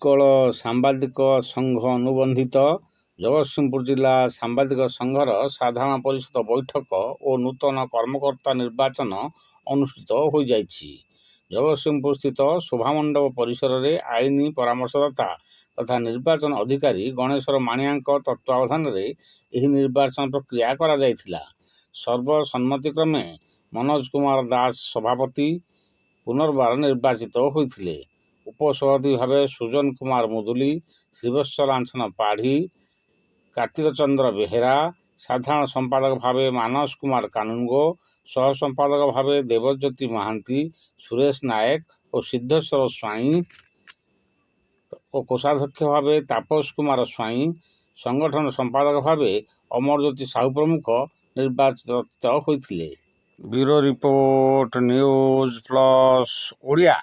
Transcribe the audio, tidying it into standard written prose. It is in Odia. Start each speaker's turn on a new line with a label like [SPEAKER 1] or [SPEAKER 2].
[SPEAKER 1] ଉତ୍କଳ ସାମ୍ବାଦିକ ସଂଘ ଅନୁବନ୍ଧିତ ଜଗତସିଂହପୁର ଜିଲ୍ଲା ସାମ୍ବାଦିକ ସଂଘର ସାଧାରଣ ପରିଷଦ ବୈଠକ ଓ ନୂତନ କର୍ମକର୍ତ୍ତା ନିର୍ବାଚନ ଅନୁଷ୍ଠିତ ହୋଇଯାଇଛି। ଜଗତସିଂହପୁର ସ୍ଥିତ ଶୋଭାମଣ୍ଡପ ପରିସରରେ ଆଇନ ପରାମର୍ଶଦାତା ତଥା ନିର୍ବାଚନ ଅଧିକାରୀ ଗଣେଶ୍ୱର ମାଣିଆଙ୍କ ତତ୍ତ୍ୱାବଧାନରେ ଏହି ନିର୍ବାଚନ ପ୍ରକ୍ରିୟା କରାଯାଇଥିଲା। ସର୍ବସମ୍ମତିକ୍ରମେ ମନୋଜ କୁମାର ଦାସ ସଭାପତି ପୁନର୍ବାର ନିର୍ବାଚିତ ହୋଇଥିଲେ। ଉପସଭାପତି ଭାବେ ସୁଜନ କୁମାର ମୁଦୁଲି, ଶ୍ରୀବତ୍ସ ଲାଞ୍ଛନ ପାଢ଼ୀ, କାର୍ତ୍ତିକ ଚନ୍ଦ୍ର ବେହେରା, ସାଧାରଣ ସମ୍ପାଦକ ଭାବେ ମାନସ କୁମାର କାନୁନଗୋ, ସହ ସମ୍ପାଦକ ଭାବେ ଦେବଜ୍ୟୋତି ମହାନ୍ତି, ସୁରେଶ ନାୟକ ଓ ସିଦ୍ଧେଶ୍ୱର ସ୍ୱାଇଁ ଓ କୋଷାଧ୍ୟକ୍ଷ ଭାବେ ତାପସ କୁମାର ସ୍ୱାଇଁ, ସଂଗଠନ ସମ୍ପାଦକ ଭାବେ ଅମରଜ୍ୟୋତି ସାହୁ ପ୍ରମୁଖ ନିର୍ବାଚିତ ହୋଇଥିଲେ। Bureau report, news plus Odia.